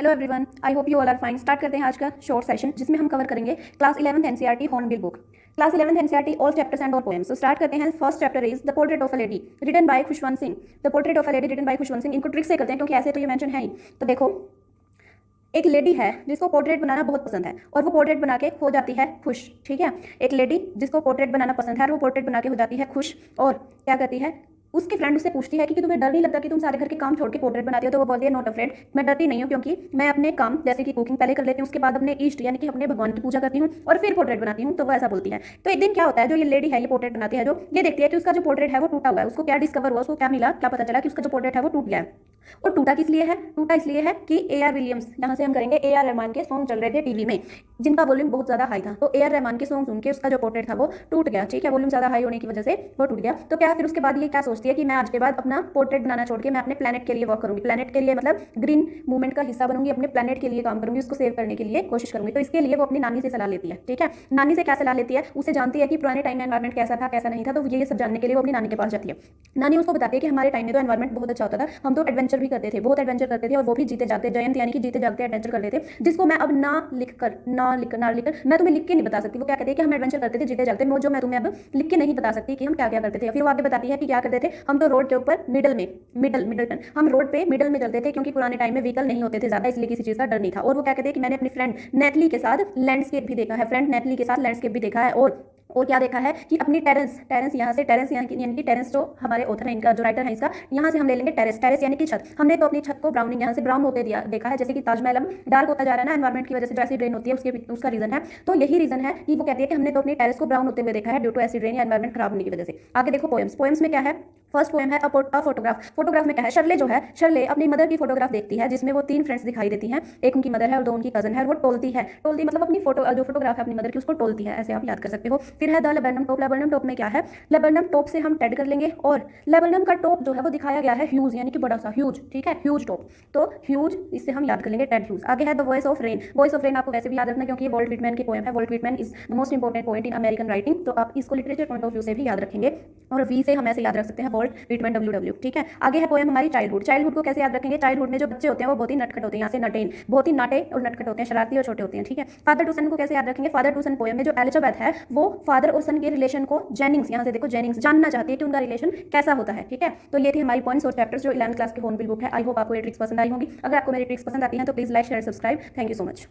Hello everyone, I hope you all are fine. Start करते हैं आज का शॉर्ट सेशन जिसमें हम कवर करेंगे class 11th NCERT Hornbill book. Class 11th NCERT all chapters and all poems. तो start करते हैं। First chapter is the portrait of a lady written by Khushwant Singh. The portrait of a lady written by Khushwant Singh. इनको trick से करते हैं क्योंकि ऐसे तो ये मेंशन है ही। तो देखो, एक लेडी है जिसको पोर्ट्रेट बनाना बहुत पसंद है और वो पोर्ट्रेट बना के हो जाती है खुश। ठीक है, एक लेडी जिसको पोर्ट्रेट बनाना पसंद है और वो पोर्ट्रेट बना के हो जाती है खुश और क्या करती है, उसकी फ्रेंड उससे पूछती है कि तुम्हें डर नहीं लगता कि तुम सारे घर के काम छोड़ के पोर्ट्रेट बनाती हो। तो वो बोलती है नॉट अफ्रेड, मैं डरती नहीं हूँ क्योंकि मैं अपने काम जैसे कि कुकिंग पहले कर लेती हूँ, उसके बाद अपने ईष्ट यानी कि अपने भगवान की पूजा करती हूँ और फिर पोर्ट्रेट बनाती हूँ। तो वो ऐसा बोलती है। तो एक दिन क्या होता है, जो ये लेडी है ये पोर्ट्रेट बनाती है, जो ये देखती है कि उसका जो पोर्ट्रेट है वो टूटा हुआ है। उसको क्या डिस्कवर हुआ, उसको क्या मिला, क्या पता चला कि उसका जो पोर्ट्रेट है वो टूट गया है। और टूटा किस लिए है? टूटा इसलिए है कि ए.आर. विलियम्स, यहाँ से हम करेंगे ए.आर. रहमान के सॉन्ग चल रहे थे टीवी में जिनका वॉल्यूम बहुत ज्यादा हाई था। तो ए.आर. रहमान के सॉन्ग सुन के उसका जो पोर्ट्रेट था वो टूट गया। ठीक है, वॉल्यूम ज्यादा हाई होने की वजह से वो टूट गया। तो क्या फिर उसके बाद ये क्या सोचती है कि मैं आज के बाद अपना पोर्ट्रेट बनाना छोड़ के मैं अपने प्लेनेट के लिए वर्क करूंगी। प्लेनेट के लिए मतलब ग्रीन मूवमेंट का हिस्सा बनूंगी, अपने प्लेनेट के लिए काम करूंगी, उसको सेव करने के लिए कोशिश करूंगी। तो इसके लिए वो अपनी नानी से सलाह लेती है। ठीक है, नानी से क्या सलाह लेती है? उसे जानती है कि पुराने टाइम में एनवायरमेंट कैसा था कैसा नहीं था। तो ये सब जानने के लिए वो अपनी नानी के पास जाती है। नानी उसको बताती है कि हमारे टाइम में तो एनवायरमेंट बहुत अच्छा होता था, हम तो एडवेंचर भी करते थे, बहुत एडवेंचर करते थे और वो भी जीते जाते जयंत यानी कि जीते जागते एडवेंचर करते थे, जिसको मैं अब ना लिखकर मैं तुम्हें लिख के नहीं बता सकती। वो क्या कहते हैं कि हम एडवेंचर करते थे जीते जागते, जो मैं तुम्हें अब लिख के नहीं बता सकती कि हम क्या क्या करते थे। फिर वो आगे बताती है कि क्या करते थे, हम तो रोड के ऊपर मिडल हम रोड पे मिडल में चलते थे क्योंकि पुराने टाइम में व्हीकल नहीं होते थे ज्यादा, इसलिए किसी चीज का डर नहीं था। और वो क्या कहते हैं कि मैंने अपनी फ्रेंड नेटली के साथ लैंडस्केप भी देखा है, फ्रेंड नेटली के साथ लैंडस्केप भी देखा है। और क्या देखा है कि अपनी टेरेस यहाँ से टेरेस यानी कि टेरेस जो हमारे ऑथर है इनका, जो राइटर है इसका, यहाँ से हम ले लेंगे टेरेस यानी कि छत। हमने तो अपनी छत को ब्राउनिंग यहाँ से ब्राउन होते देखा है, जैसे कि ताजमहल अब डार्क होता जा रहा है ना एनवायरमेंट की वजह से, जो एसिड रेन होती है उसका रीजन है। तो यही रीजन है कि वो कहती है कि हमने तो अपनी टेरेस को ब्राउन होते हुए देखा है ड्यू टू एसिड रेन या एनवायरमेंट खराब होने की वजह से। आगे देखो पोएम्स में क्या है। फर्स्ट पोएम है अ फोटोग्राफ। फोटोग्राफ में क्या है, शर्ले अपनी मदर की फोटोग्राफ देखती है जिसमें वो 3 फ्रेंड्स दिखाई देती हैं, एक उनकी मदर है और 2 उनकी कजन है। और वो टोलती मतलब अपनी जो फोटोग्राफ है अपनी मदर की उसको टोलती है, ऐसे आप याद कर सकते हो। फिर है the laburnum top. Laburnum top में क्या है, लेबरनम टॉप से हम टेड कर लेंगे और लेबरनम का टॉप जो है वो दिखाया गया है ह्यूज यानी कि बड़ा सा ह्यूज। ठीक है, ह्यूज टॉप, तो ह्यूज इससे हम याद कर लेंगे टेड ह्यूज। आगे है the voice of rain. Voice of rain आपको वैसे भी याद रखना क्योंकि ये वॉल्ट व्हिटमैन की पोएम है। Walt Whitman is the most important poet in American writing, तो आप इसको लिटरेचर पॉइंट ऑफ व्यू से भी याद रखेंगे और वी से हम ऐसे याद रख सकते हैं वॉल्ट व्हिटमैन WW। ठीक है, आगे है पोएम हमारी चाइल्डहुड को कैसे याद रखेंगे। चाइल्डहुड में जो बच्चे होते हैं वो बहुत ही नटखट होते हैं, यहाँ से नटेन, बहुत ही नाटे और नटखट होते हैं, शरारती और छोटे होते हैं। ठीक है, फादर टू सन को कैसे याद रखेंगे। फादर टू सन पोएम में जो एलिजाबेथ है वो फादर और सन के रिलेशन को जेनिंग्स, यहाँ से देखो जेनिंग्स जानना चाहती है कि उनका रिलेशन कैसा होता है। ठीक है, तो ये थे हमारी पॉइंट्स और चैप्टर्स जो 11th क्लास के हॉर्नबिल बुक है। आई होप आपको ये ट्रिक्स पसंद आई होंगी। अगर आपको मेरी ट्रिक्स पसंद आती हैं तो please like share subscribe. Thank you so much.